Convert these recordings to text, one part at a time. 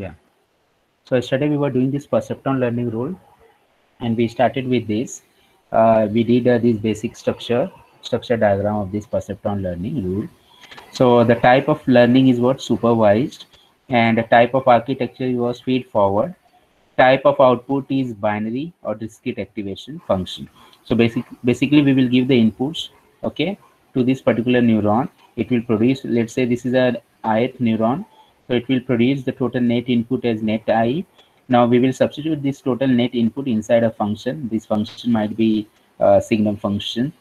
Yeah. So yesterday we were doing this perceptron learning rule, and we started with this. We did this basic structure diagram of this perceptron learning rule. So the type of learning is what supervised, and the type of architecture was feed forward. Type of output is binary or discrete activation function. So basically we will give the inputs, okay, to this particular neuron. It will produce, let's say this is an ith neuron, so it will produce the total net input as net I. Now we will substitute this total net input inside a function. This function might be a signal function,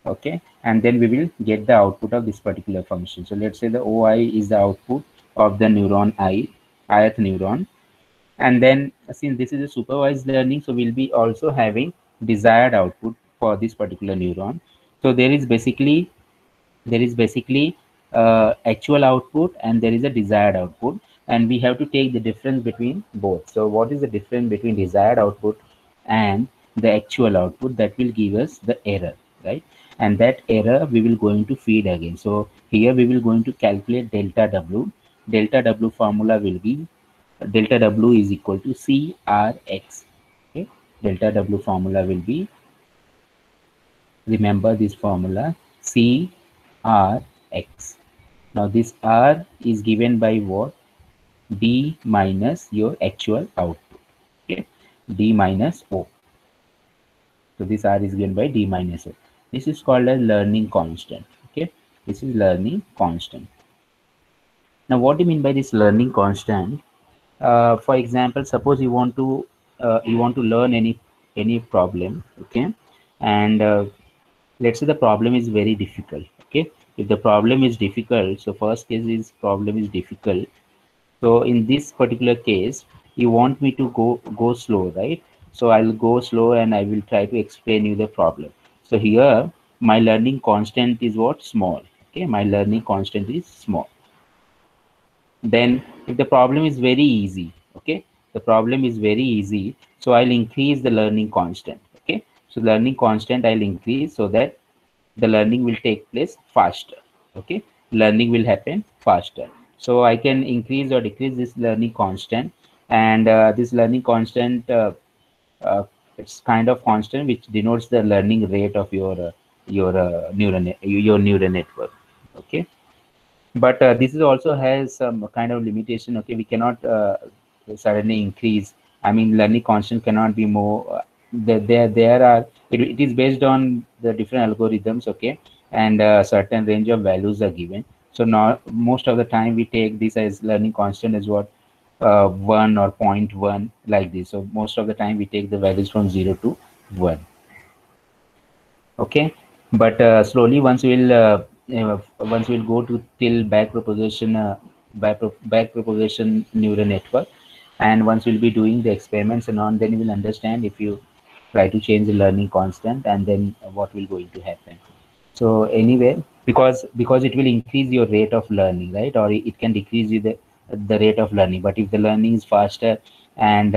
okay, and then we will get the output of this particular function. So let's say the OI is the output of the neuron ith neuron. And then since this is a supervised learning, so we'll be also having desired output for this particular neuron. So there is basically actual output and there is a desired output, and we have to take the difference between both. So what is the difference between desired output and the actual output? That will give us the error, right? And that error we will going to feed again. So here we will going to calculate delta w. Delta w formula will be delta w is equal to CRX. Okay, delta w formula will be, remember this formula, CRX. Now this R is given by what? D minus your actual output. Okay, D minus O. So this R is given by D minus O. This is called a learning constant. Okay, this is learning constant. Now what do you mean by this learning constant? For example, suppose you want to learn any problem, okay, and let's say the problem is very difficult. Okay, if the problem is difficult, so first case is problem is difficult. So in this particular case, you want me to go slow, right? So I'll go slow and I will try to explain you the problem. So here my learning constant is what? Small. Okay, my learning constant is small. Then if the problem is very easy, okay, the problem is very easy, so I'll increase the learning constant. Okay, so learning constant I'll increase so that the learning will take place faster. Okay, learning will happen faster. So I can increase or decrease this learning constant, and this learning constant, uh, it's kind of constant which denotes the learning rate of your neural network. Okay, but this is also has some kind of limitation. Okay, we cannot suddenly increase. I mean, learning constant cannot be more. There are, it is based on the different algorithms. Okay, and certain range of values are given. So now most of the time we take this as learning constant as what, 1 or 0.1, like this. So most of the time we take the values from 0 to 1. Okay, but slowly once we'll go to till back propagation neural network, and once we'll be doing the experiments and on, then you will understand if you try to change the learning constant, and then what will going to happen. So anyway, because it will increase your rate of learning, right? Or it can decrease you the rate of learning. But if the learning is faster, and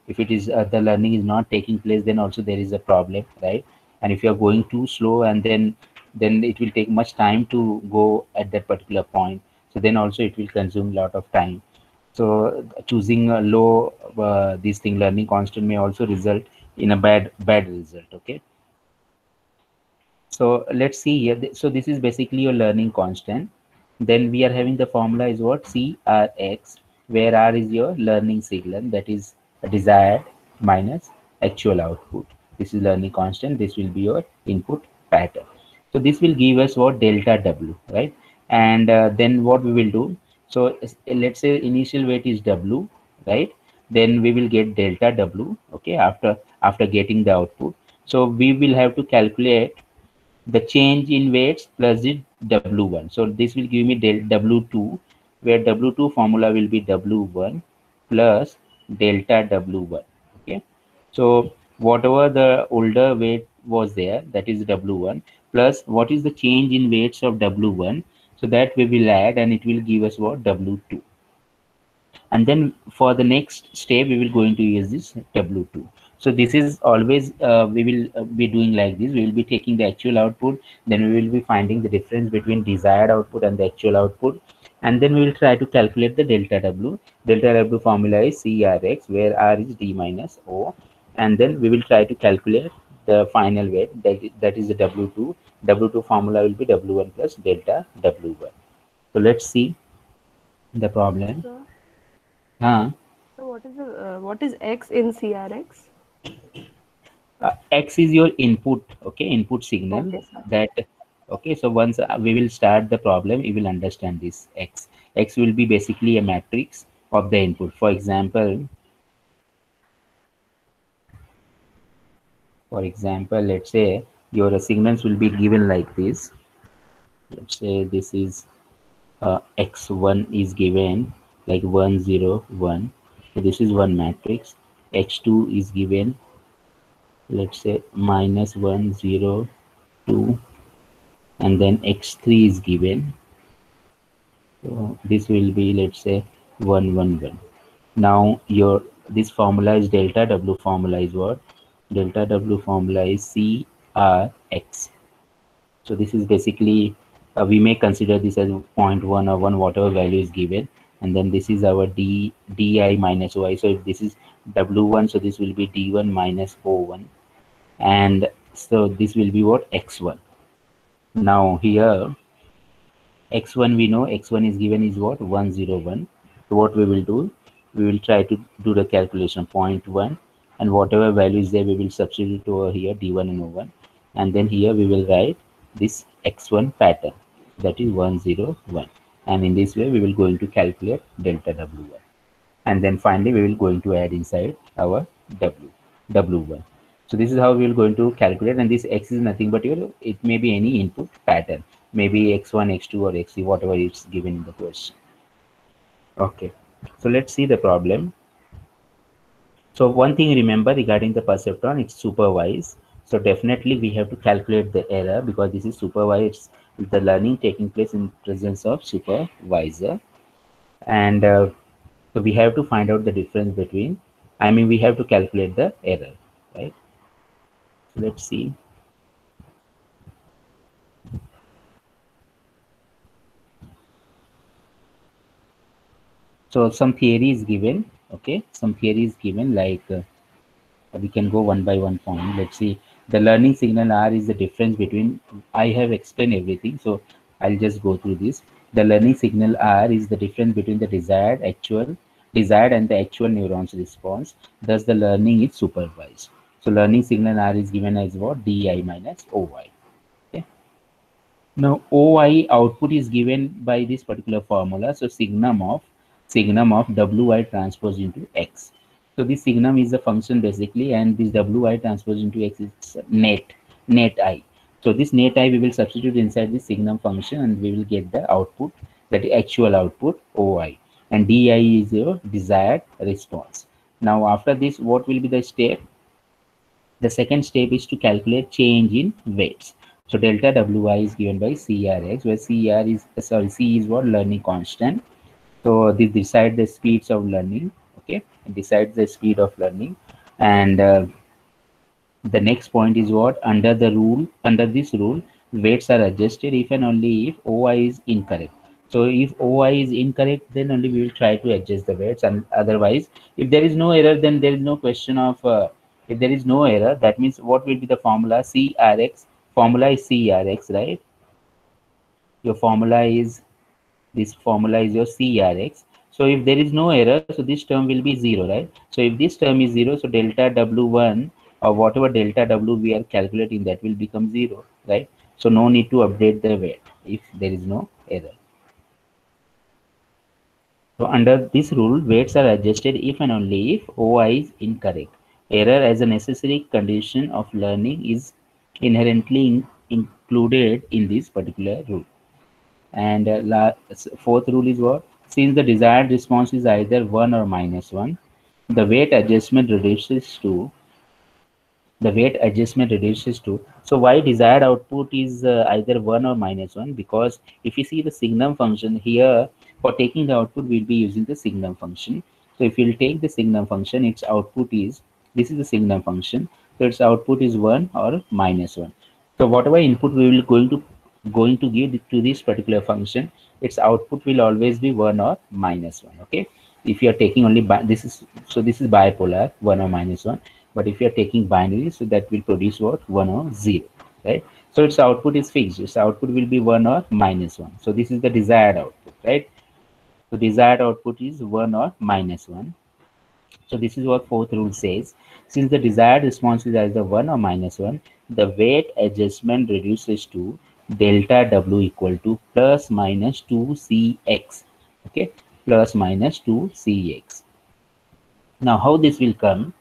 if it is the learning is not taking place, then also there is a problem, right? And if you are going too slow, and then it will take much time to go at that particular point. So then also it will consume a lot of time. So choosing a low this thing learning constant may also result in a bad result. Okay, so let's see here. So this is basically your learning constant. Then we are having the formula is what? CRX, where R is your learning signal, that is desired minus actual output. This is learning constant. This will be your input pattern. So this will give us what? Delta W, right? And then what we will do? So let's say initial weight is W, right? Then we will get delta W, okay, after getting the output. So we will have to calculate the change in weights plus the W1. So this will give me del W2, where W2 formula will be W1 plus delta W1. Okay. So whatever the older weight was there, that is W1, plus what is the change in weights of W1. So that we will add, and it will give us what? W2. And then for the next step we will going to use this W2. So this is always we will be doing like this. We will be taking the actual output, then we will be finding the difference between desired output and the actual output, and then we will try to calculate the delta W. Delta W formula is CRX, where R is D minus O, and then we will try to calculate the final weight, that is the W2. W2 formula will be W1 plus delta W1. So let's see the problem. So, Huh? what is X in CRX? X is your input, okay, input signal. Okay, sir. That okay. So once we will start the problem, you will understand this X. X will be basically a matrix of the input. For example, let's say your signals will be given like this. Let's say this is x1 is given like 1 0 1. So this is one matrix. X2 is given, let's say minus 1 0 2, and then x3 is given. So this will be, let's say, 1 1 1. Now your this formula is delta W formula is what? Delta W formula is CRX. So this is basically, we may consider this as 0.1 or 1, whatever value is given, and then this is our di minus y. So if this is W1, so this will be d1 minus o1, and so this will be what? X1. Now here x1, we know x1 is given is what? 101. So what we will do, we will try to do the calculation 0.1, and whatever value is there we will substitute over here d1 and o1, and then here we will write this x1 pattern, that is 101, and in this way we will going to calculate delta w1, and then finally we will going to add inside our w1. So this is how we will going to calculate, and this x is nothing but your, it may be any input pattern, maybe x1 x2 or x3, whatever is given in the question. Okay, so let's see the problem. So one thing remember regarding the perceptron, it's supervised, so definitely we have to calculate the error because this is supervised, the learning taking place in presence of supervisor. And so we have to find out the difference between, I mean, we have to calculate the error, right? So let's see. So some theory is given, okay, some theory is given, like we can go one by one point. Let's see. The learning signal R is the difference between, I have explained everything, so I'll just go through this. The learning signal R is the difference between the desired and the actual neurons response. Thus the learning is supervised. So learning signal R is given as what? Di minus Oy. Okay. Now OI output is given by this particular formula. So signum of Wi transpose into X. So this signum is a function basically, and this Wi transpose into X is net I. So this net I we will substitute inside this signum function, and we will get the output, that is actual output OI, and Di is your desired response. Now after this, what will be the step? The second step is to calculate change in weights. So delta Wi is given by CRX, where C is what? Learning constant. So this decide the speeds of learning. Okay, it decides the speed of learning, and the next point is what? Under this rule, weights are adjusted if and only if OI is incorrect. So if OI is incorrect, then only we will try to adjust the weights, and otherwise, if there is no error, then there is no question of. If there is no error, that means what will be the formula? CRX. Formula is CRX, right? Your formula is, this formula is your CRX. So if there is no error, so this term will be 0, right? So if this term is 0, so delta W1 or whatever delta W we are calculating, that will become 0, right? So no need to update the weight if there is no error. So under this rule, weights are adjusted if and only if OI is incorrect. Error as a necessary condition of learning is inherently included in this particular rule. And fourth rule is what? Since the desired response is either 1 or -1, the weight adjustment reduces to so why desired output is either 1 or -1? Because if you see the signum function here, for taking the output we'll be using the signum function. So if you'll take the signum function, its output is, this is the signum function, so its output is 1 or -1. So whatever input we will going to going to give to this particular function, its output will always be 1 or minus 1. Okay, if you are taking only this is, so this is bipolar 1 or minus 1, but if you are taking binary, so that will produce what, 1 or 0, right? So its output is fixed, its output will be 1 or minus 1. So this is the desired output, right? So desired output is 1 or minus 1. So this is what fourth rule says. Since the desired response is either 1 or minus 1, the weight adjustment reduces to delta W equal to plus minus 2Cx. Okay, plus minus 2Cx. Now how this will come?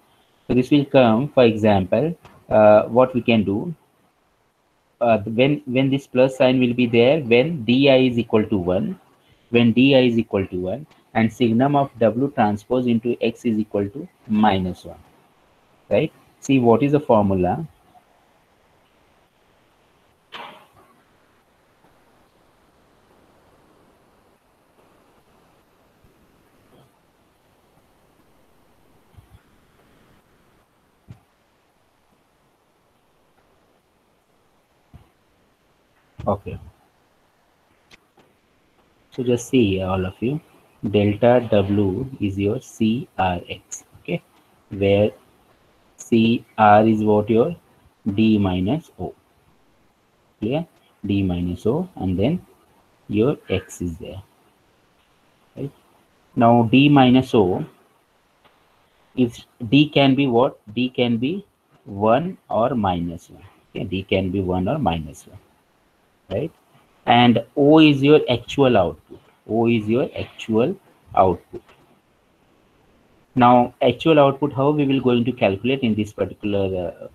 So this will come, for example, what we can do, when this plus sign will be there when di is equal to 1, when di is equal to 1, and signum of W transpose into x is equal to minus 1, right? See, what is the formula? Okay, so just see here, all of you, delta W is your CRX, okay, where CR is what, your D minus O, clear? D minus O, and then your X is there, right? Now D minus O, if D can be what? D can be 1 or minus 1. Okay, D can be 1 or minus 1, right? And O is your actual output. O is your actual output. Now, actual output, how we will going to calculate in this particular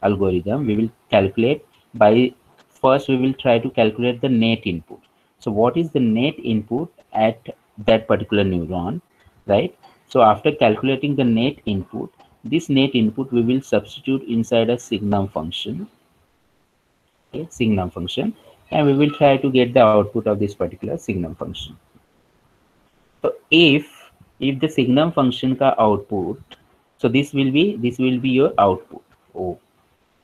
algorithm? We will calculate by, first we will try to calculate the net input. So what is the net input at that particular neuron, right? So after calculating the net input, this net input we will substitute inside a signum function, okay, signum function, and we will try to get the output of this particular signum function. So if the signum function ka output, so this will be your output O.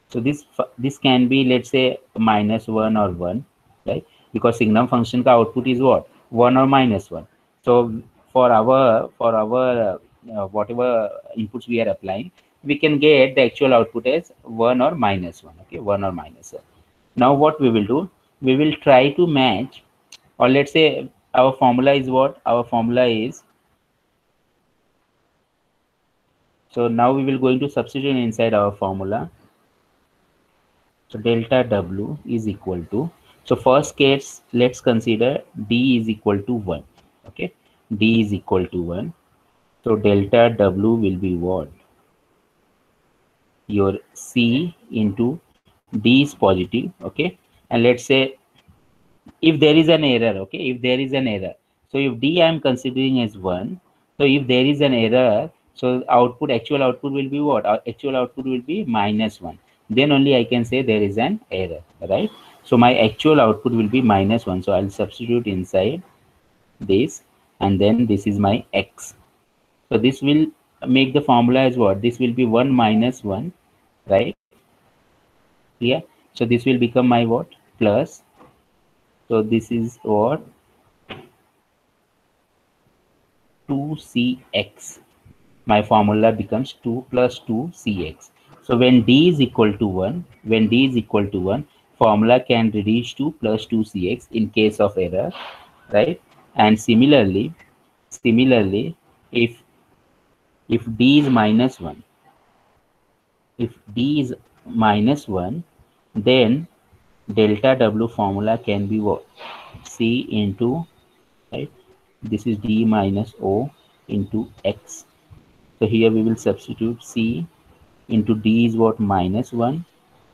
So this can be, let's say, minus 1 or 1, right? Because signum function ka output is what, 1 or minus 1. So for our whatever inputs we are applying, we can get the actual output as 1 or minus 1. Okay, 1 or minus 1. Now what we will do, we will try to match, or let's say our formula is what, our formula is, so now we will going to substitute inside our formula. So delta W is equal to, so first case, let's consider D is equal to 1. Okay, D is equal to 1. So delta W will be what? Your C into D is positive. Okay, and let's say if there is an error, okay, if there is an error, so if D I am considering as 1, so if there is an error, so output, actual output will be what? Our actual output will be minus 1. Then only I can say there is an error, right? So my actual output will be minus 1. So I'll substitute inside this, and then this is my X. So this will make the formula as what? This will be 1 minus 1, right? Yeah. So this will become my what? Plus. So this is what? 2Cx. My formula becomes 2 plus 2Cx. So when D is equal to 1, when D is equal to 1, formula can reduce to plus 2Cx in case of error, right? And similarly, if D is minus 1, if D is minus 1, then delta W formula can be what? C into, right? This is D minus O into X. So here we will substitute C into D is what? Minus 1,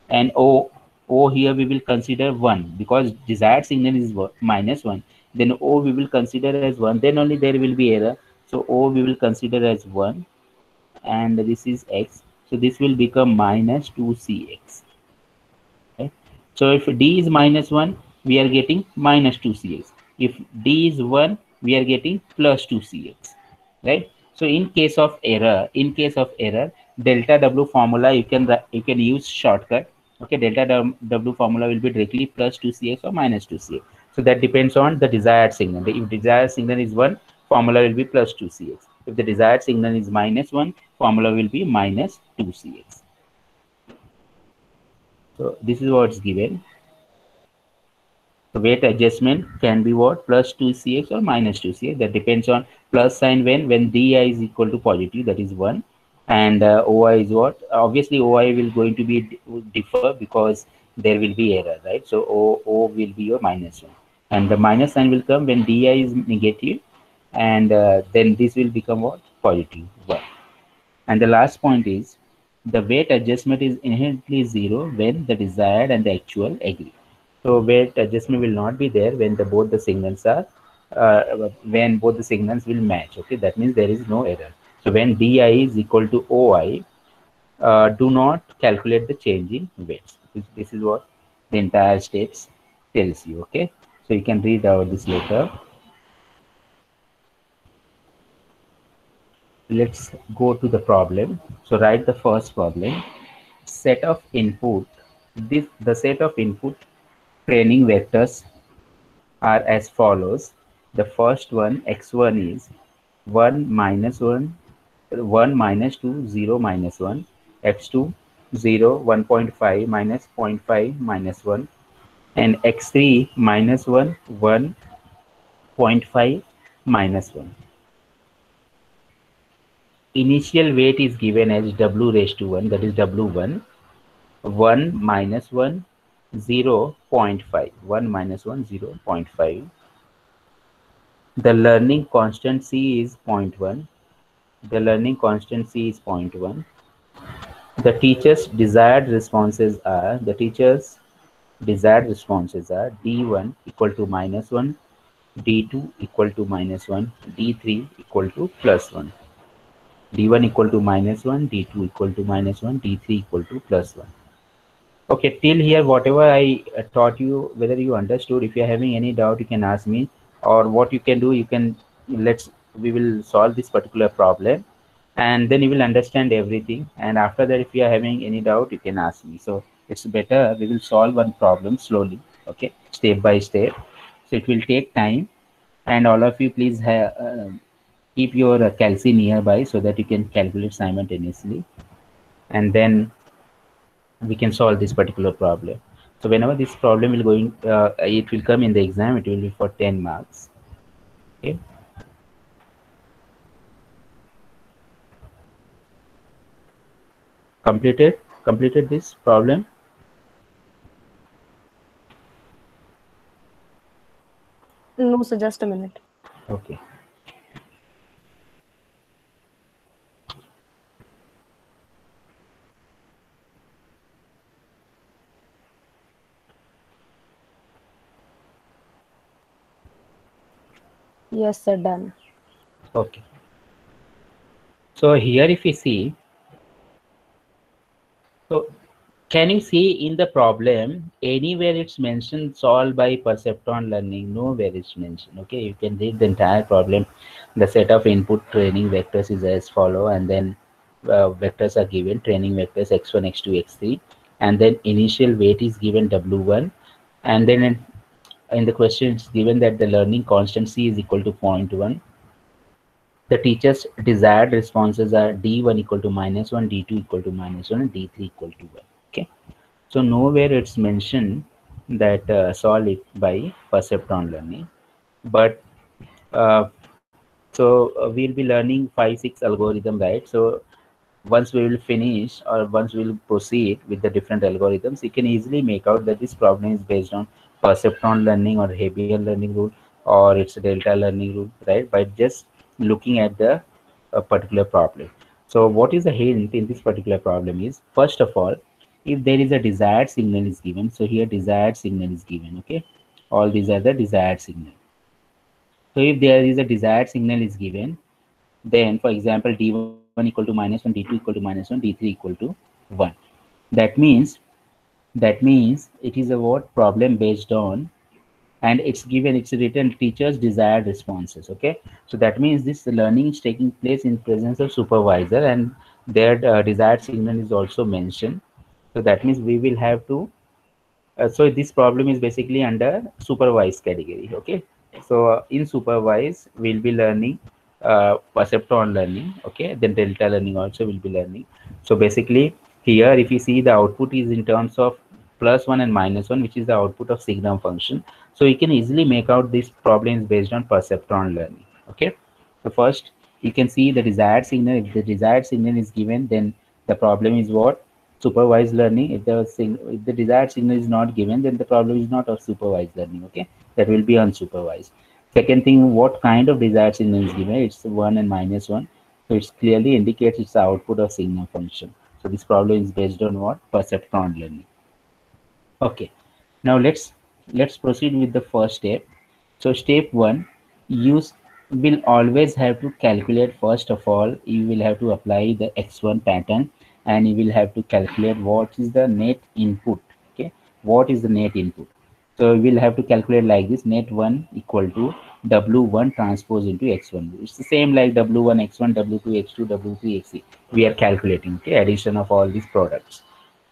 and O here we will consider 1, because desired signal is what? Minus 1. Then O we will consider as 1, then only there will be error. So O we will consider as 1, and this is X. So this will become minus 2Cx. Okay? So if D is minus 1, we are getting minus 2Cx. If D is 1, we are getting plus 2Cx, right? So in case of error, delta W formula, you can use shortcut. Okay, delta W formula will be directly plus 2Cx or minus 2Cx. So that depends on the desired signal. If desired signal is 1, formula will be plus 2Cx. If the desired signal is minus 1, formula will be minus 2Cx. So this is what's given. The weight adjustment can be what? Plus 2Cx or minus 2Cx. That depends on plus sign when Di is equal to positive, that is 1. And OI is what? Obviously, OI will going to be differ because there will be error, right? So O will be your minus 1. And the minus sign will come when Di is negative, and then this will become what? Positive 1. And the last point is the weight adjustment is inherently zero when the desired and the actual agree. So weight adjustment will not be there when the both the signals are when both the signals will match. Okay, that means there is no error. So when Di is equal to OI, do not calculate the change in weights. This is what the entire steps tells you. Okay, so you can read out this later. Let's go to the problem. So write the first problem. Set of input. The set of input training vectors are as follows. The first one, x1 is 1 minus 1, 1 minus 2, 0 minus 1, x2 0, 1.5 minus 0.5 minus 1, and x3 minus 1, 1.5 minus 1. Initial weight is given as w raised to 1, that is w1, 1 minus 1, 0.5, 1 minus 1, 0.5. The learning constant C is 0.1. The learning constant C is 0.1. The teacher's desired responses are, D1 equal to minus 1, D2 equal to minus 1, D3 equal to plus 1. D1 equal to minus 1, D2 equal to minus 1, D3 equal to plus 1. Okay, till here, whatever I taught you, whether you understood, if you're having any doubt, you can ask me, or what you can do, we will solve this particular problem, and then you will understand everything. And after that, if you are having any doubt, you can ask me. So it's better, we will solve one problem slowly, okay, step by step. So it will take time, and all of you please keep your calci nearby so that you can calculate simultaneously, and then we can solve this particular problem. So whenever this problem will going, it will come in the exam, it will be for 10 marks. Okay. Completed this problem. No, sir, just a minute. Okay. Yes, sir, done. Okay. So here if you see, so can you see in the problem anywhere it's mentioned solved by perceptron learning? Nowhere it's mentioned. Okay, you can read the entire problem. The set of input training vectors is as follow, and then vectors are given, training vectors x1, x2, x3, and then initial weight is given w1, and then in the question it's given that the learning constant C is equal to 0.1. The teacher's desired responses are D1 equal to minus 1, D2 equal to minus 1, and D3 equal to 1. Okay. So nowhere it's mentioned that solve it by perceptron learning. But uh, we'll be learning 5-6 algorithm, right? So once we will finish or once we will proceed with the different algorithms, you can easily make out that this problem is based on perceptron learning or Hebbian learning rule, or it's a delta learning rule, right? By just looking at the particular problem. So what is the hint in this particular problem is, first of all, if there is a desired signal is given, so here desired signal is given, okay? All these are the desired signal. So if there is a desired signal is given, then for example d1 equal to minus 1, d2 equal to minus 1, d3 equal to 1. That means it is a what problem based on, and it's written teacher's desired responses. Okay, so that means this learning is taking place in presence of supervisor, and their desired signal is also mentioned. So that means we will have to so this problem is basically under supervised category. Okay, so in supervised we'll be learning perceptron learning. Okay, then delta learning also will be learning. So basically here if you see the output is in terms of +1 and -1, which is the output of signum function. So you can easily make out these problems based on perceptron learning. Okay, so first you can see the desired signal. If the desired signal is given, then the problem is what? Supervised learning. If the desired signal is not given, then the problem is not of supervised learning. Okay, that will be unsupervised. Second thing, what kind of desired signal is given? It's 1 and -1. So it clearly indicates it's the output of signal function. So this problem is based on what? Perceptron learning. Okay, now let's proceed with the first step. So step one, you will always have to calculate. First of all, you will have to apply the x1 pattern, and you will have to calculate what is the net input. Okay, what is the net input? So we will have to calculate like this: net 1 equal to w1 transpose into x1. It's the same like w1 x1, w2 x2, w3 x3. We are calculating, okay, addition of all these products.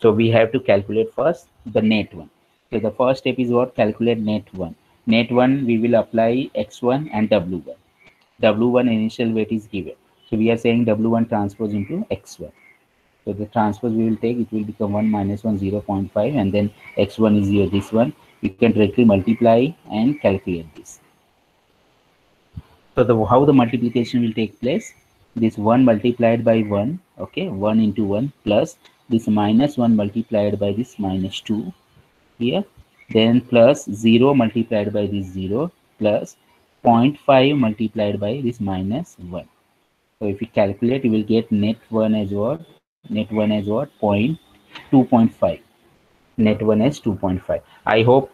So we have to calculate first the net one. So the first step is what? Calculate net one. Net one we will apply x1 and w1. W1 initial weight is given. So we are saying w1 transpose into x1. So the transpose we will take, it will become 1 minus 1 0.5, and then x1 is here, this one. You can directly multiply and calculate this. So how the multiplication will take place? This 1 multiplied by 1, okay, 1 into 1 plus this -1 multiplied by this -2 here, then plus 0 multiplied by this 0 plus 0.5 multiplied by this -1. So if you calculate, you will get net 1 as what? Net 1 as what? 2.5. Net 1 as 2.5. I hope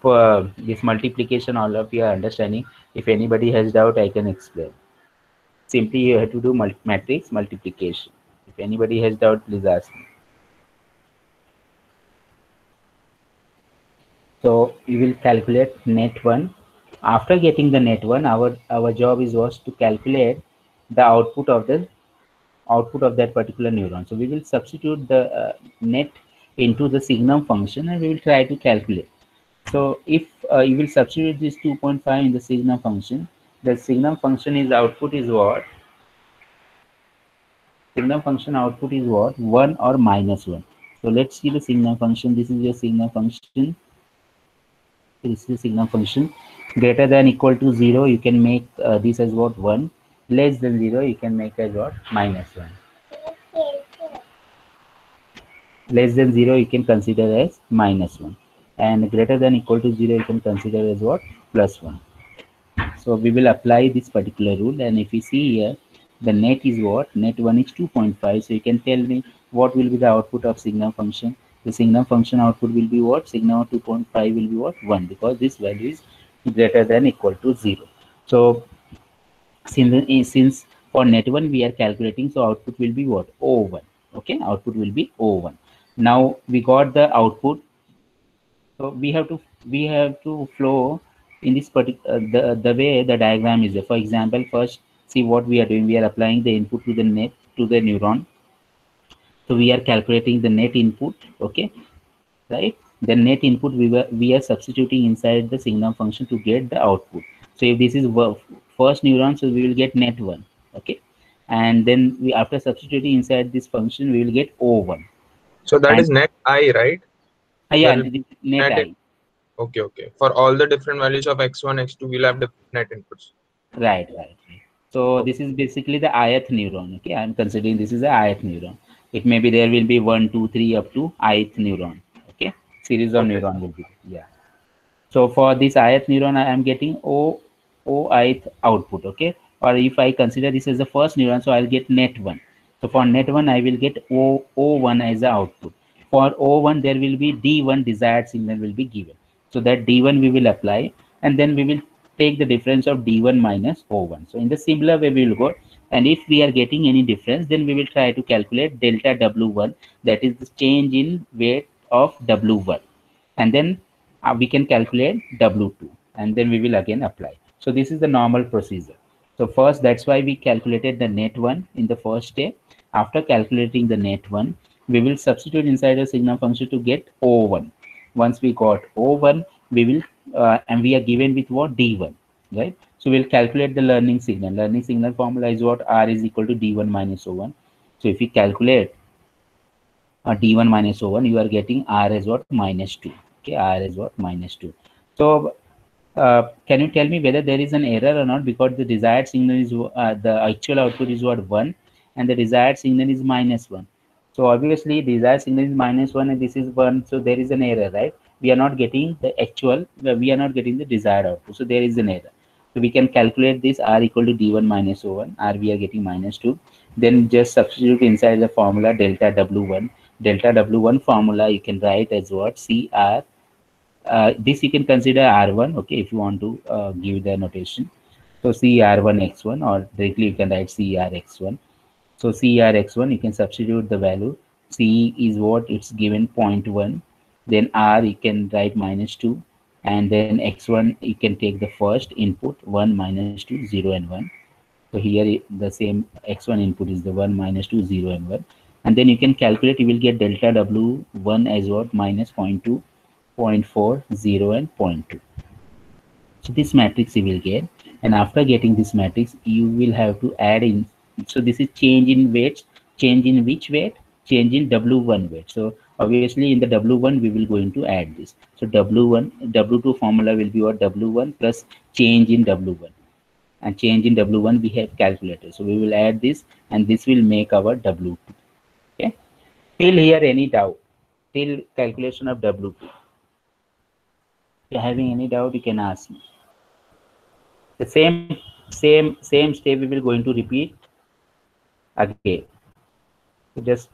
this multiplication all of you are understanding. If anybody has doubt, I can explain. Simply you have to do matrix multiplication. If anybody has doubt, please ask me. So we will calculate net 1. After getting the net 1, our job was to calculate the output of that particular neuron. So we will substitute the net into the signum function, and we will try to calculate. So if you will substitute this 2.5 in the signum function, the signum function is output is what? Signum function output is what? 1 or -1. So let's see the signum function. This is your signum function. This is the signum function. Greater than equal to 0, you can make this as what? 1. Less than 0, you can make as what? -1. Less than 0, you can consider as -1. And greater than equal to 0, you can consider as what? +1. So we will apply this particular rule, and if you see here, the net is what? Net 1 is 2.5. So you can tell me what will be the output of signum function. The signum function output will be what? Signum of 2.5 will be what? 1, because this value is greater than equal to 0. So since for net 1 we are calculating, so output will be what? O1. Okay, output will be O1. Now we got the output. So we have to flow in this particular the way the diagram is there. For example, first see what we are doing. We are applying the input to the neuron. So we are calculating the net input. Okay, right? The net input we are substituting inside the signum function to get the output. So if this is first neuron, so we will get net 1. Okay, and then we, after substituting inside this function, we will get O1. So that And is net I, right? yeah, Well, net I. Okay. For all the different values of x1, x2, we'll have different net inputs. Right. So this is basically the ith neuron. Okay, I'm considering this is the ith neuron. It may be there will be 1, 2, 3 up to ith neuron. Okay, series of Okay. neuron will be, yeah. So for this ith neuron, I am getting ith output. Okay, or if I consider this as the first neuron, so I'll get net 1. So for net 1, I will get O1 as the output. For O1, there will be D1 desired signal will be given. So that D1 we will apply, and then we will take the difference of D1 minus O1. So in the similar way we will go, and if we are getting any difference, then we will try to calculate delta W1, that is the change in weight of W1, and then we can calculate W2, and then we will again apply. So this is the normal procedure. So first, that's why we calculated the net 1 in the first step. After calculating the net 1, we will substitute inside the signal function to get O1. Once we got O1, we will and we are given with what? D1, right? So we'll calculate the learning signal. Learning signal formula is what? R is equal to D1 minus O1. So if we calculate D1 minus O1, you are getting R as what? Minus 2. Okay, R is what? Minus 2. So can you tell me whether there is an error or not? Because the desired signal is the actual output is what? 1, and the desired signal is minus 1. So obviously desired signal is minus 1 and this is 1, so there is an error, right? We are not getting the actual, we are not getting the desired output, so there is an error. So we can calculate this R equal to D1 minus O1. R we are getting minus 2. Then just substitute inside the formula delta W1. Delta W1 formula you can write as what? CR. This you can consider R1, okay, if you want to give the notation. So CR1 X1, or directly you can write CRX1. So CRX1, you can substitute the value. C is what? It's given 0.1. Then R you can write minus 2. And then X1 you can take the first input 1 minus 2 0 and 1. So here the same X1 input is the 1 minus 2 0 and 1. And then you can calculate, you will get delta W1 as what? Minus 0.2, 0.4, 0 and 0.2. So this matrix you will get, and after getting this matrix you will have to add in. So this is change in weights. Change in which weight? Change in W1 weight. So obviously in the W1 we will going to add this. So W1 W2 formula will be what? W1 plus change in W1, and change in W1 we have calculated. So we will add this and this will make our W2. Okay, till here any doubt? Till calculation of W2, if you're having any doubt you can ask me. The same step we will going to repeat again. So just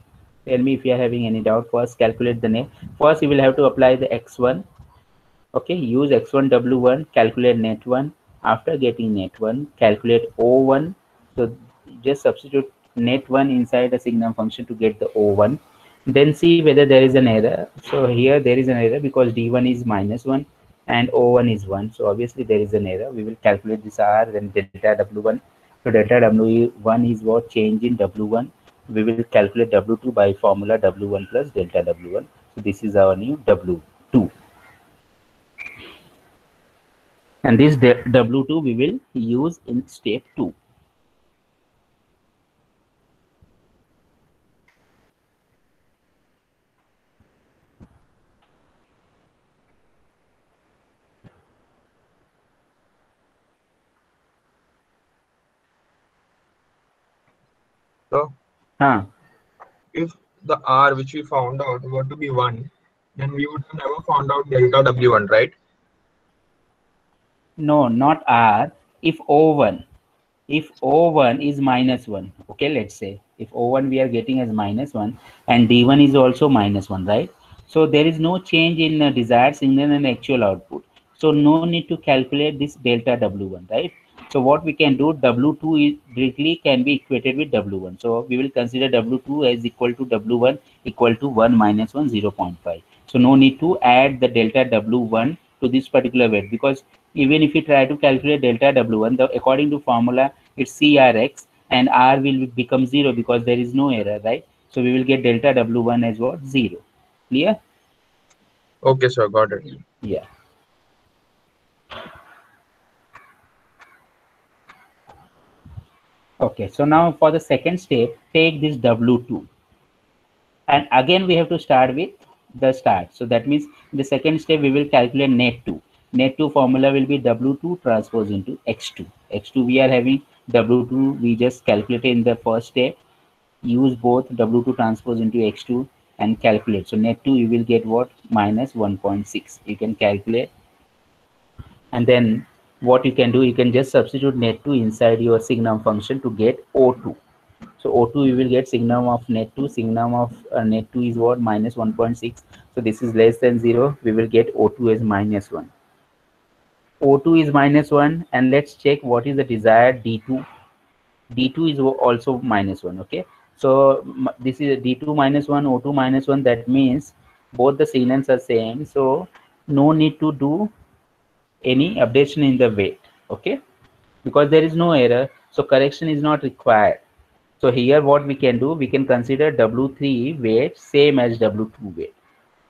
tell me if you are having any doubt. First calculate the name. First you will have to apply the X1. Okay, use X1 W1, calculate net 1. After getting net 1, calculate O1. So just substitute net 1 inside the signal function to get the O1. Then see whether there is an error. So here there is an error because D1 is minus 1 and O1 is 1. So obviously there is an error. We will calculate this R, then delta W1. So delta W1 is what? Change in W1. We will calculate W2 by formula W1 plus delta W1. So this is our new W2. And this W2 we will use in step 2. So if the R which we found out were to be 1, then we would have never found out delta W1, right? No, not R. If O1 is minus 1, okay, let's say if O1 we are getting as minus 1 and D1 is also minus 1, right? So there is no change in desired signal and actual output. So no need to calculate this delta W1, right? So what we can do, W2 is directly can be equated with W1. So we will consider W2 as equal to W1 equal to 1 minus 1, 0.5. So no need to add the delta W1 to this particular weight, because even if you try to calculate delta W1, according to formula, it's CRX and R will become 0 because there is no error, right? So we will get delta W1 as what? 0. Clear? Okay, sir, got it. Yeah. Okay, so now for the second step, take this W2. And again, we have to start with the start. So that means the second step, we will calculate net 2. Net 2 formula will be W2 transpose into X2. X2 we are having, W2 we just calculated in the first step. Use both W2 transpose into X2 and calculate. So net 2 you will get what? Minus 1.6. You can calculate. And then what you can do, you can just substitute net 2 inside your signum function to get O2. So O2 you will get signum of net 2. Signum of net 2 is what? Minus 1.6. So this is less than 0. We will get O2 as minus 1. O2 is minus 1, and let's check what is the desired D2. D2 is also minus 1. Okay, so this is D2 minus 1, O2 minus 1. That means both the signals are same, so no need to do any updation in the weight. Okay, because there is no error, so correction is not required. So here what we can do, we can consider W3 weight same as W2 weight,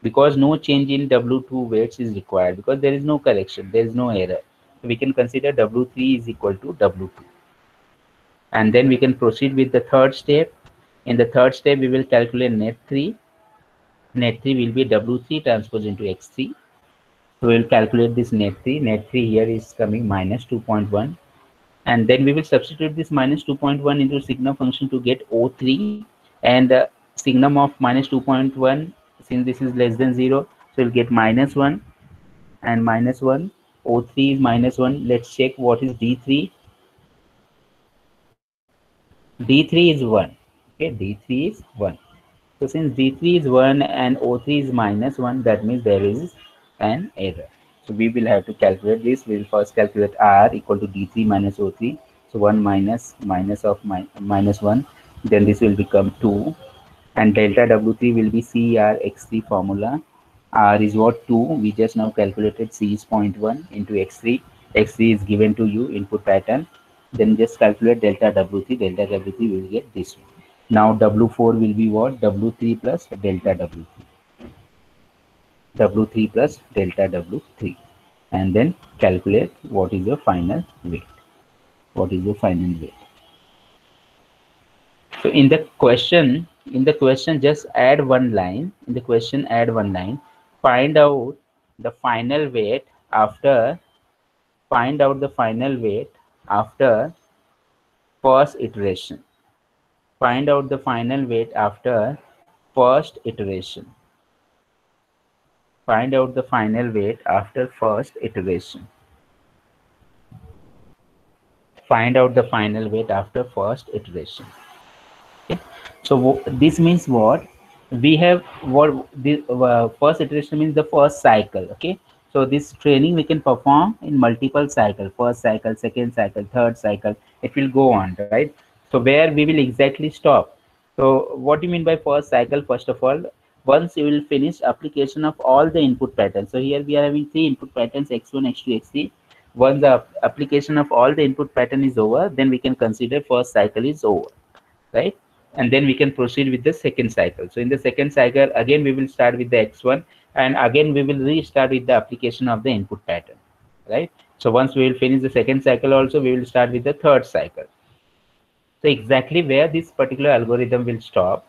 because no change in W2 weights is required, because there is no correction, there is no error. So we can consider W3 is equal to W2. And then we can proceed with the third step. In the third step, we will calculate net 3. Net 3 will be W3 transposed into X3. So we will calculate this net 3. Net 3 here is coming minus 2.1. And then we will substitute this minus 2.1 into sigma function to get O3. And signum of minus 2.1, since this is less than 0, so we'll get minus 1 and minus 1. O3 is minus 1. Let's check what is D3. D3 is 1. Okay, D3 is 1. So since D3 is 1 and O3 is minus 1, that means there is an error. So we will have to calculate this. We will first calculate R equal to D3 minus O3. So 1 minus minus 1. Then this will become 2. And delta W3 will be CRX3 formula. R is what? 2. We just now calculated. C is 0.1 into X3. X3 is given to you, input pattern. Then just calculate delta W3. Delta W3 will get this one. Now W4 will be what? W3 plus delta W3. W3 plus delta W3. And then calculate what is your final weight. What is your final weight? So in the question, just add one line. In the question, add one line. Find out the final weight after. Find out the final weight after first iteration. Find out the final weight after first iteration. Find out the final weight after first iteration. Find out the final weight after first iteration. Okay. So this means what? We have what the first iteration means the first cycle. Okay. So this training we can perform in multiple cycles. First cycle, second cycle, third cycle. It will go on, right? So where we will exactly stop. So what do you mean by first cycle? First of all, once you will finish application of all the input patterns. So here we are having 3 input patterns, X1, X2, X3. Once the application of all the input pattern is over, then we can consider first cycle is over, right? And then we can proceed with the second cycle. So in the second cycle, again, we will start with the X1, and again, we will restart with the application of the input pattern, right? So once we will finish the second cycle also, we will start with the third cycle. So exactly where this particular algorithm will stop.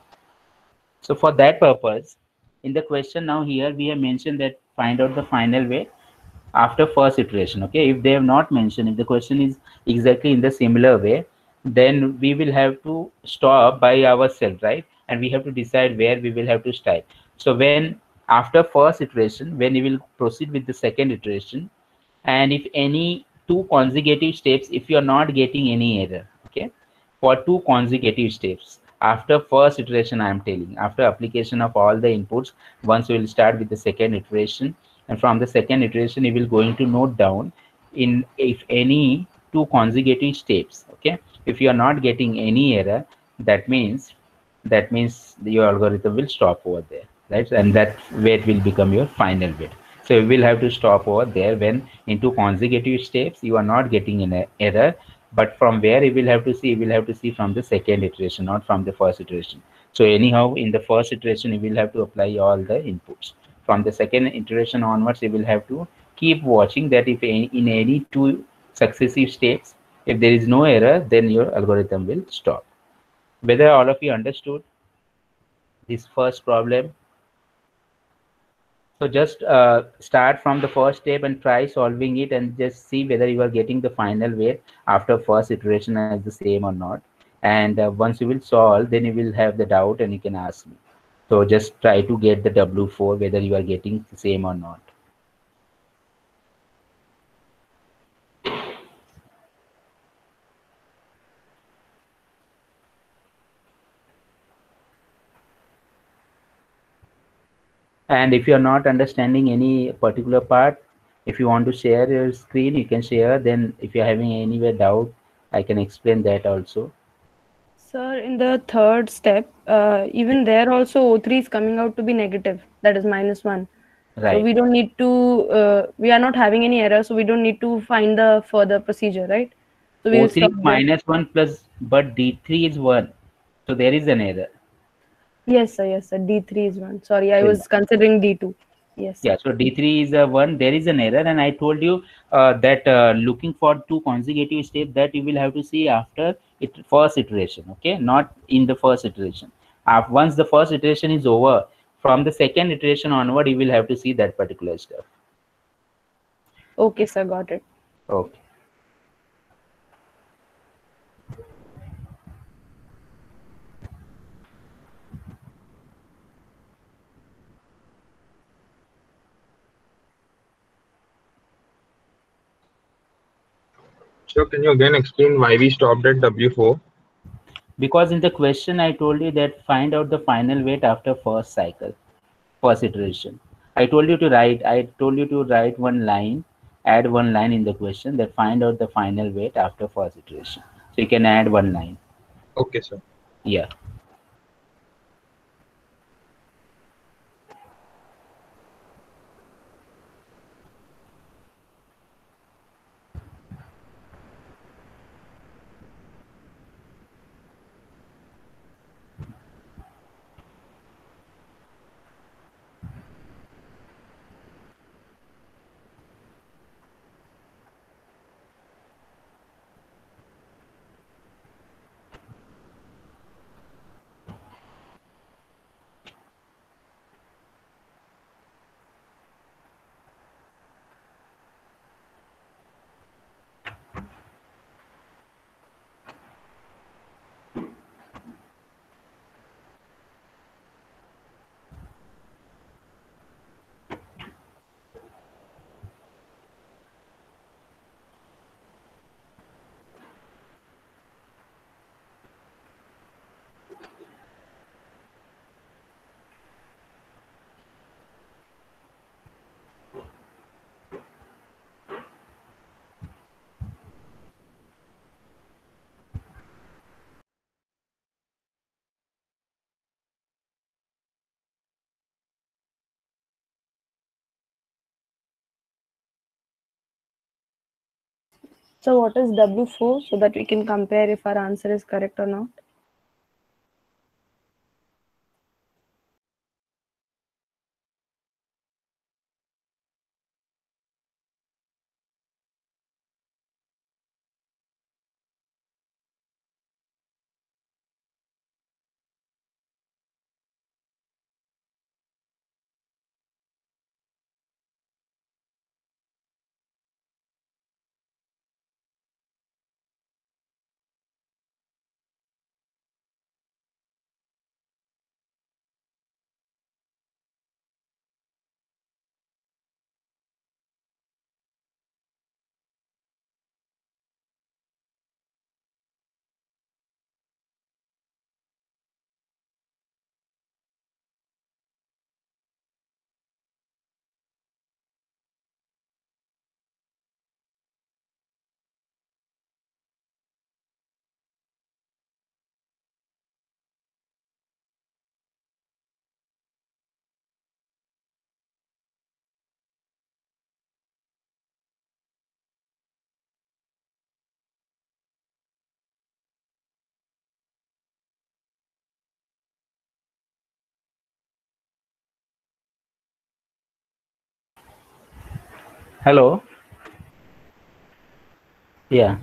So for that purpose, in the question now here, we have mentioned that find out the final weight after first iteration. Okay, if they have not mentioned, if the question is exactly in the similar way, then we will have to stop by ourselves, right? And we have to decide where we will have to start. So when after first iteration, when we will proceed with the second iteration, and if any 2 consecutive steps, if you are not getting any error, okay, for 2 consecutive steps after first iteration, I am telling, after application of all the inputs, once we will start with the second iteration, and from the second iteration, you will going to note down in if any 2 consecutive steps. Okay, if you are not getting any error, that means your algorithm will stop over there, right? And that weight will become your final weight. So you will have to stop over there when in 2 consecutive steps you are not getting an error. But from where you will have to see, you will have to see from the second iteration, not from the first iteration. So anyhow, in the first iteration, you will have to apply all the inputs. From the second iteration onwards, you will have to keep watching that if in any 2 successive steps, if there is no error, then your algorithm will stop. Whether all of you understood this first problem? So just start from the first step and try solving it, and just see whether you are getting the final weight after first iteration as the same or not. And once you will solve, then you will have the doubt and you can ask me. So just try to get the W4, whether you are getting the same or not. And if you are not understanding any particular part, if you want to share your screen, you can share. Then if you're having any doubt, I can explain that also. Sir, in the third step, even there also O3 is coming out to be negative, that is -1. Right. So we don't need to, we are not having any error, so we don't need to find the further procedure, right? So we O3 is -1 plus, but D3 is 1. So there is an error. Yes, sir. Yes, sir. D3 is 1. Sorry, I was considering D2. Yes. Yeah, so D3 is a 1. There is an error, and I told you that looking for 2 consecutive steps that you will have to see after first iteration. Okay, not in the first iteration. Once the first iteration is over, from the second iteration onward, you will have to see that particular step. Okay, sir. Got it. Okay. So can you again explain why we stopped at W4? Because in the question I told you that find out the final weight after first cycle, first iteration. I told you to write one line, add one line in the question that find out the final weight after first iteration. So you can add one line. Okay, sir. Yeah. So what is W4 so that we can compare if our answer is correct or not? Hello. Yeah.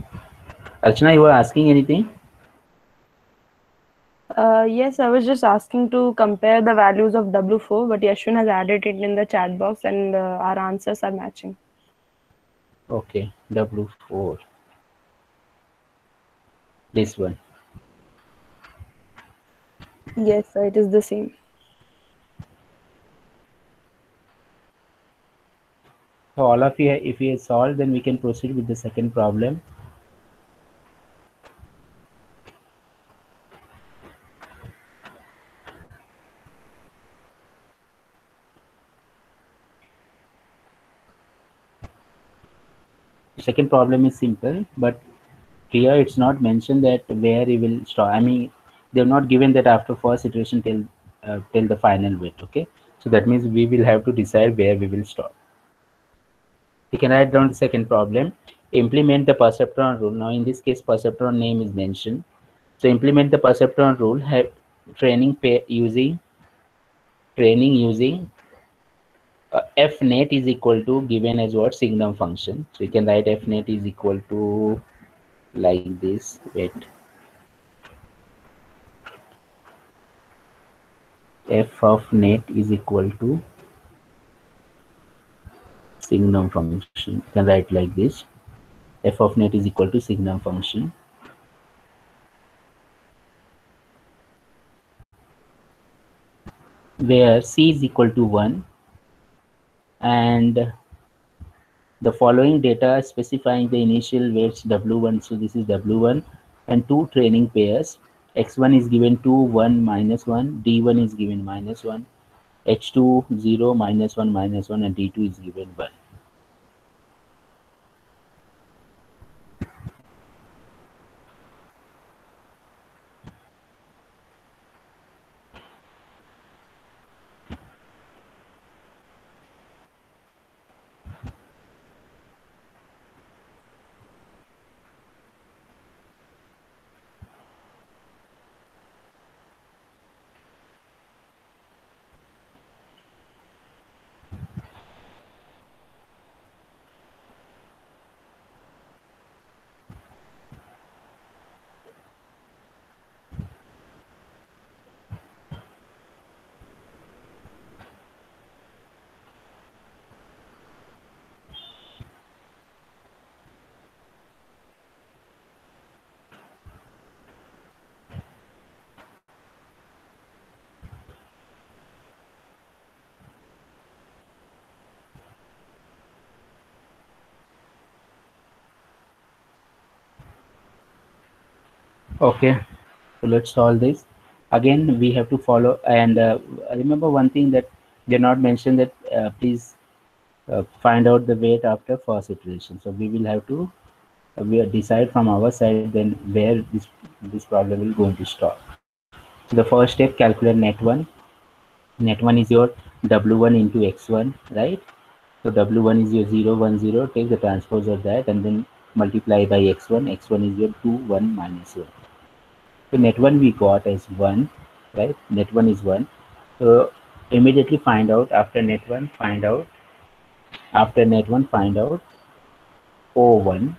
Archana, you were asking anything? Yes, I was just asking to compare the values of W4, but Yashwin has added it in the chat box and our answers are matching. Okay, W4. This one. Yes, sir, it is the same. So all of you, if you solve, then we can proceed with the second problem. Second problem is simple, but here it's not mentioned that where you will stop. I mean, they've not given that after first iteration till the final weight. Okay, so that means we will have to decide where we will stop. We can write down the second problem. Implement the perceptron rule. Now in this case, perceptron name is mentioned. So implement the perceptron rule. Have training using f net is equal to given as what signum function. So you can write f net is equal to like this. Wait, f of net is equal to signum function. You can write like this. F of net is equal to signum function, where c is equal to 1 and the following data specifying the initial weights W1. So this is W1 and two training pairs. X1 is given 2, 1, -1. D1 is given -1. H2, 0, -1, -1, and D2 is given 1. Okay, so let's solve this. Again, we have to follow and remember one thing that they not mentioned that please find out the weight after first iteration. So we will have to we decide from our side then where this problem will going to stop. So the first step, calculate net1 is your w1 into x1, right? So w1 is your 0 1 0, take the transpose of that and then multiply by x1 is your 2 1 minus 1. So net1 we got as 1, right? Net1 is 1. So immediately find out after net1 find out o1.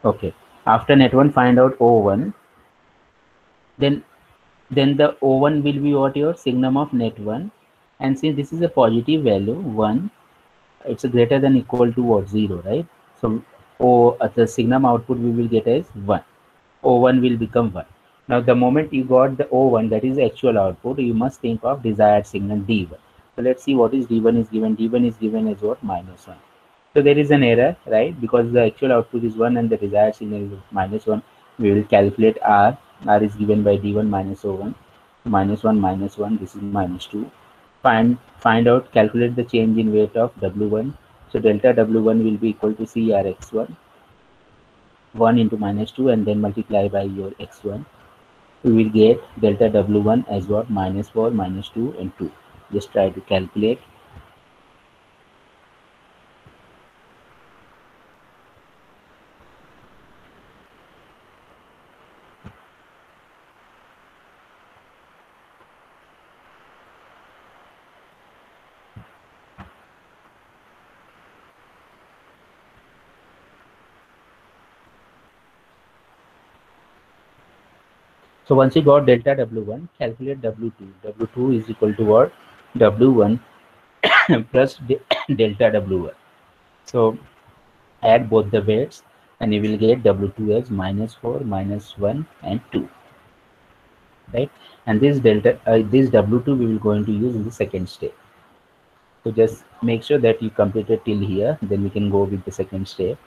Okay, after net1 find out o1, then the o1 will be what your signum of net1, and since this is a positive value 1, it's a greater than equal to what 0, right? So the signum output we will get as 1. O1 will become 1. Now the moment you got the O1, that is the actual output, you must think of desired signal D1. So let's see what is D1 is given. D1 is given as what? -1. So there is an error, right? Because the actual output is 1 and the desired signal is -1. We will calculate R. R is given by D1 minus O1. -1 -1, this is -2. Find out, calculate the change in weight of W1. So delta W1 will be equal to CRX1. 1 into -2 and then multiply by your x1. We will get delta W1 as what? -4, -2 and 2. Just try to calculate. So once you got delta W1, calculate W2. W2 is equal to what? W1 plus delta W1. So add both the weights and you will get W2 as -4, -1 and 2. Right? And this this W2 we will going to use in the second step. So just make sure that you complete it till here, then we can go with the second step.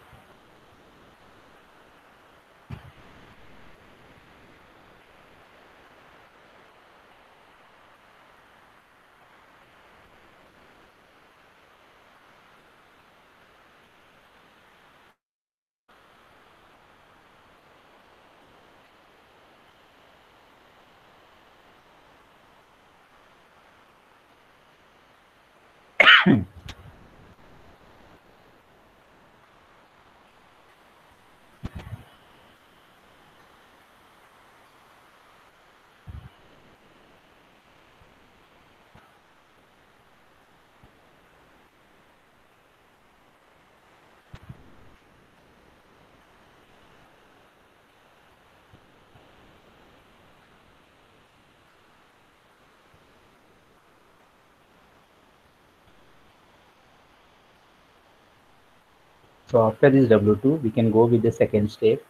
So after this W2, we can go with the second step.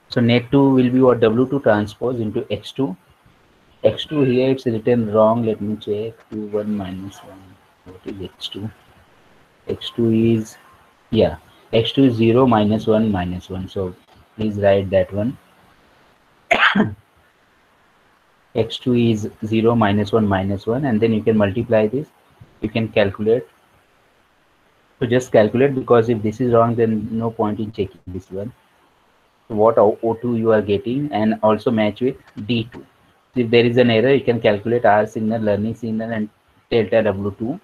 So net2 will be what? W2 transpose into X2. X2 here it's written wrong. Let me check. 2 1 minus 1. What is X2? X2 is, yeah, X2 is 0 minus 1 minus 1. So please write that one. X2 is 0 minus 1 minus 1, and then you can multiply this. You can calculate. So just calculate, because if this is wrong, then no point in checking this one. So what O2 you are getting, and also match with D2. If there is an error, you can calculate R signal, learning signal, and delta W2,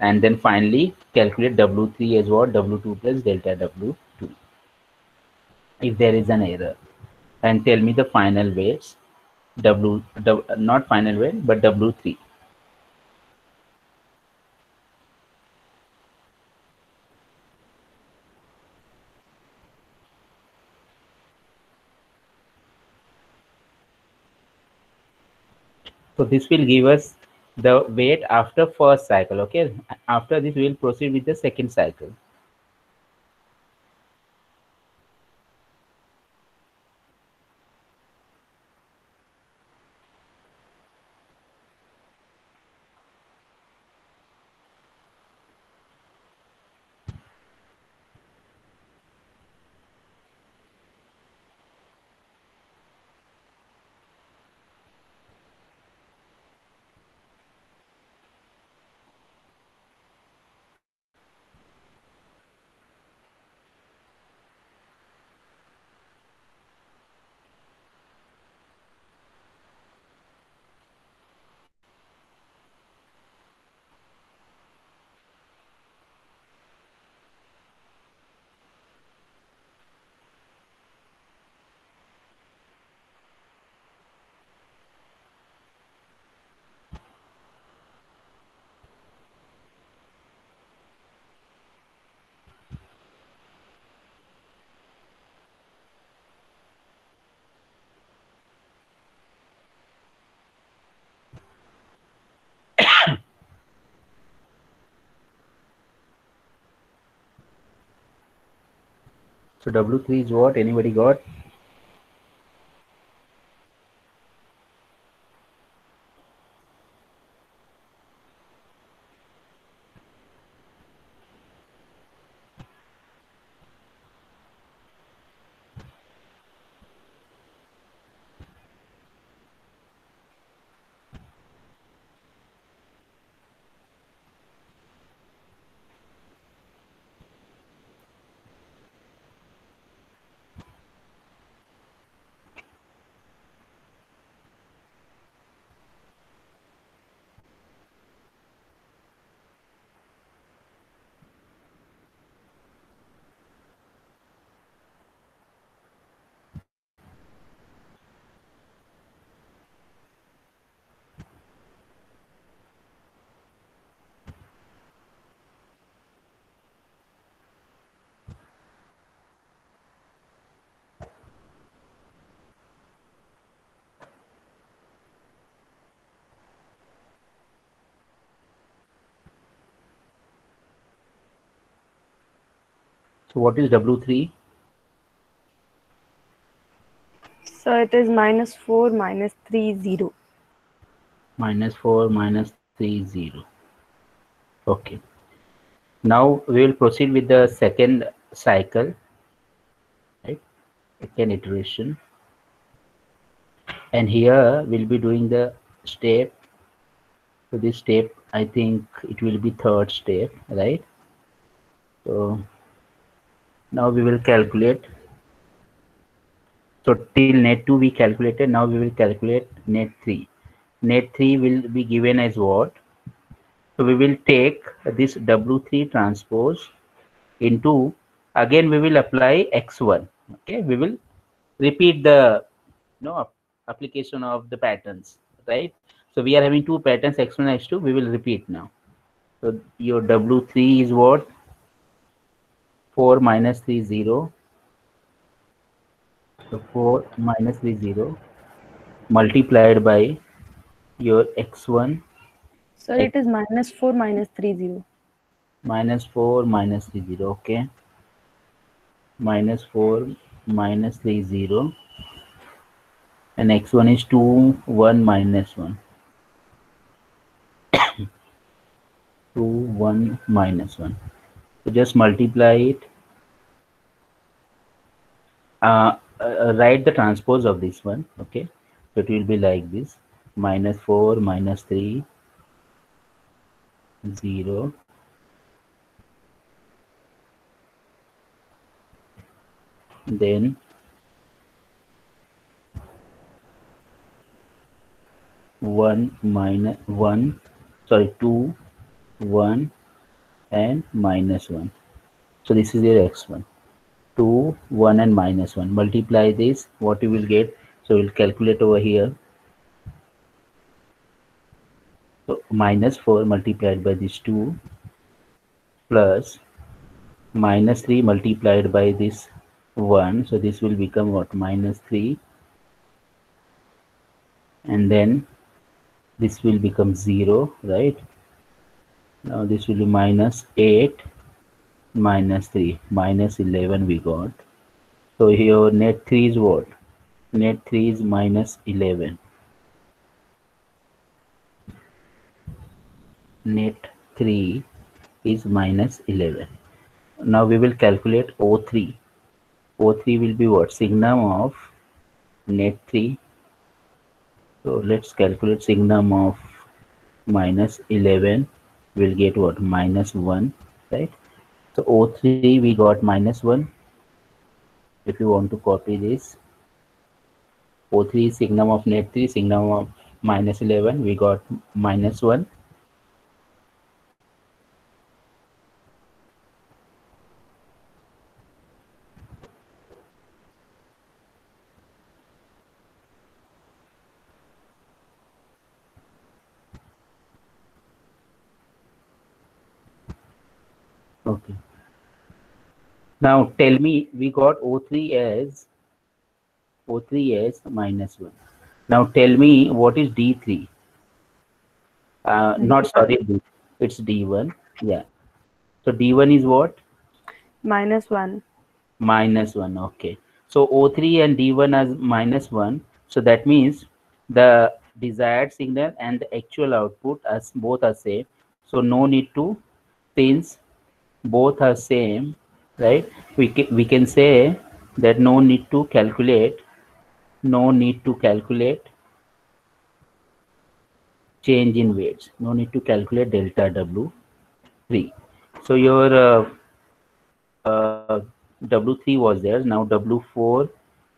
and then finally calculate W3 as what? W2 plus delta W2 if there is an error, and tell me the final weights, not final weight but W3. So this will give us the weight after first cycle. Okay, after this we will proceed with the second cycle. So W3 is what? Anybody got? So what is W3? So it is -4 -3 0. -4 -3 0. Okay. Now we will proceed with the second cycle, right? Second iteration. And here we'll be doing the step. So this step, I think it will be third step, right? So now we will calculate. So till net 2 we calculated. Now we will calculate net 3. Net 3 will be given as what? So we will take this W3 transpose into, again we will apply X1. Okay, we will repeat the application of the patterns, right? So we are having two patterns, X1 and X2. We will repeat now. So your W3 is what? 4 minus 3 0. So 4 minus 3 0 multiplied by your X1. Sir, it is minus 4 minus 3 0. Minus 4 minus 3 0. Okay. Minus 4 minus 3 0. And X1 is 2 1 minus 1. 2 1 minus 1. So just multiply it. Write the transpose of this one. Okay, so it will be like this: minus 4 minus 3 0, then 1 minus 1, sorry, 2 1 and minus 1. So this is your X1. 2 1 and minus 1. Multiply this, what you will get. So we'll calculate over here. So minus 4 multiplied by this 2 plus minus 3 multiplied by this 1. So this will become what? Minus 3. And then this will become 0, right? Now this will be minus 8 minus 3, minus 11 we got. So here net 3 is what? Net 3 is minus 11. Net 3 is minus 11. Now we will calculate O3. O3 will be what? Signum of net 3. So let's calculate signum of minus 11. We'll get what? Minus 1, right? So O3 we got minus 1. If you want to copy this, O3 is signum of net 3, signum of minus 11, we got minus 1. Okay. Now tell me, we got O3 as minus 1. Now tell me what is D3? Not sorry, it's D1. Yeah. So D1 is what? Minus 1. Minus 1. Okay. So O3 and D1 as minus 1. So that means the desired signal and the actual output as both are same. So no need to, since both are same, right? We can say that no need to calculate change in weights. No need to calculate delta W3. So your W3 was there. Now W4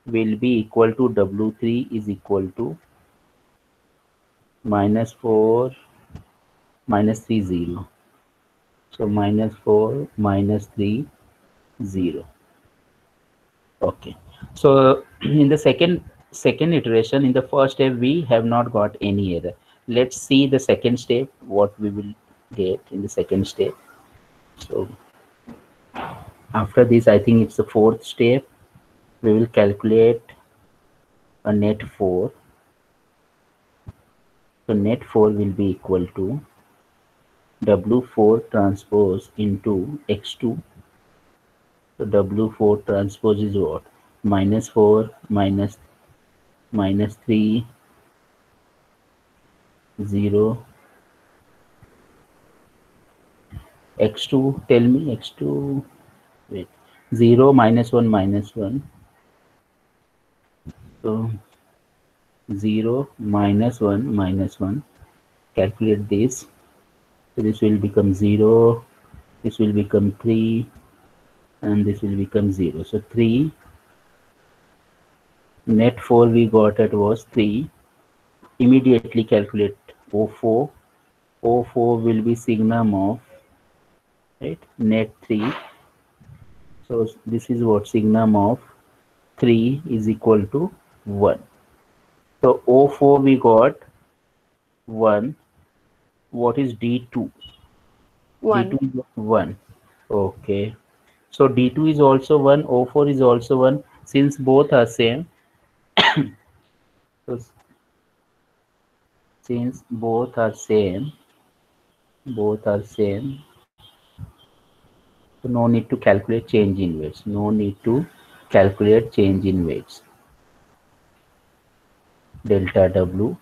will be equal to W3 is equal to minus 4 minus 3 0. So minus 4 minus 3 0. Okay. So in the second iteration, in the first step we have not got any error. Let's see the second step, what we will get in the second step. So after this, I think it's the fourth step. We will calculate a net 4. So net 4 will be equal to W4 transpose into X2. So W4 transpose is what? Minus 4 minus 3 0. X2, tell me X2. Wait, 0 minus 1 minus 1. So 0 minus 1 minus 1. Calculate this. So this will become 0. This will become 3. And this will become 0. So 3. Net 4 we got it was 3. Immediately calculate O4. O4 will be signum of, right, net 3. So this is what signum of 3 is equal to 1. So O4 we got 1. What is D2? 1. D2 is 1. Okay. So D2 is also 1. O4 is also 1. Since both are same, so since both are same, so no need to calculate change in weights. No need to calculate change in weights. Delta W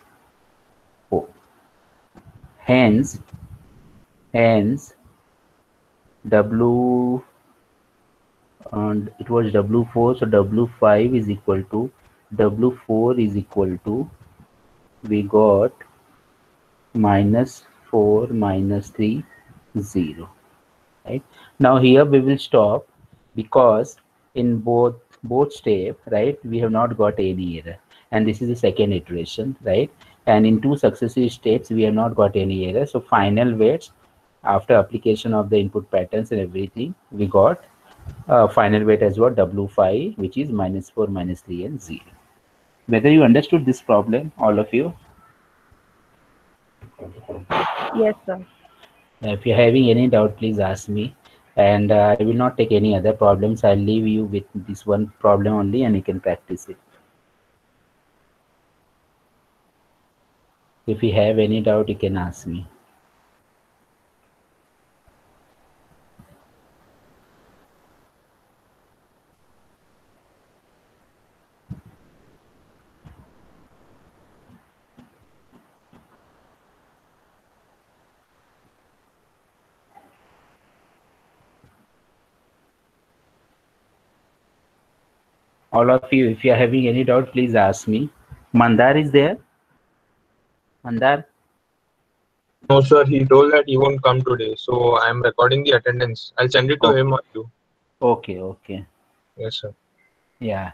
O. Hence W, and it was W4, so W5 is equal to W4 is equal to, we got -4 -3 0. Right now here we will stop because in both step, right, we have not got any error, and this is the second iteration, right, and in 2 successive steps we have not got any error. So final weights after application of the input patterns and everything, we got final weight as what, W5, which is -4 -3 and 0. Whether you understood this problem, all of you? Yes, sir. If you're having any doubt, please ask me, and I will not take any other problems. I'll leave you with this one problem only, and you can practice it. If you have any doubt, you can ask me. All of you, if you are having any doubt, please ask me. Mandar is there? Mandar? No, sir. He told that he won't come today, so I'm recording the attendance. I'll send it to him or you. Okay, okay. Yes, sir. Yeah.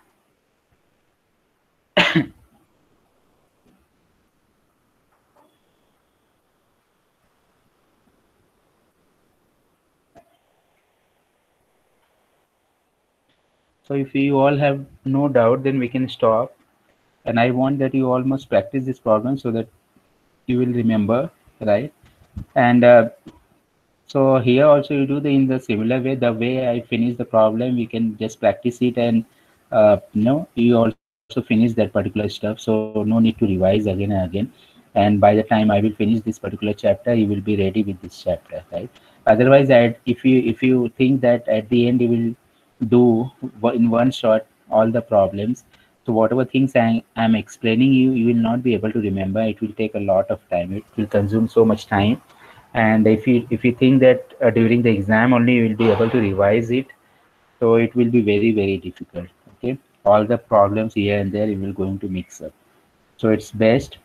So if you all have no doubt, then we can stop. And I want that you all must practice this problem so that you will remember, right? And so here also you do in the similar way. The way I finish the problem, we can just practice it, and you also finish that particular stuff. So no need to revise again and again. And by the time I will finish this particular chapter, you will be ready with this chapter, right? Otherwise, if you think that at the end you will do in one shot all the problems, so whatever things I'm explaining you, you will not be able to remember. It will take a lot of time. It will consume so much time. And if you think that during the exam only you will be able to revise it, so it will be very, very difficult. Okay, all the problems here and there you will going to mix up. So it's best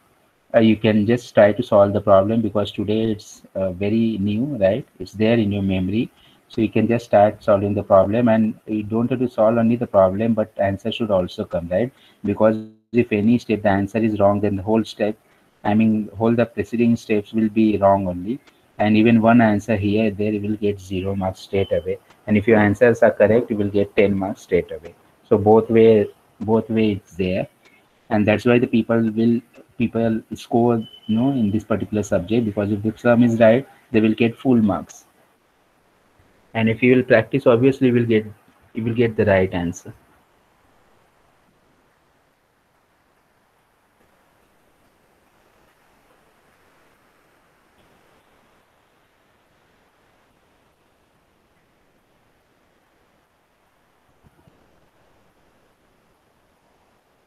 you can just try to solve the problem, because today it's very new, right? It's there in your memory, so you can just start solving the problem, and you don't have to solve only the problem, but answer should also come, right? Because if any step the answer is wrong, then the whole step, I mean whole the preceding steps will be wrong only. And even one answer here there, you will get 0 marks straight away, and if your answers are correct, you will get 10 marks straight away. So both way it's there, and that's why the people score, in this particular subject, because if the sum is right, they will get full marks. And if you will practice, obviously you will get the right answer.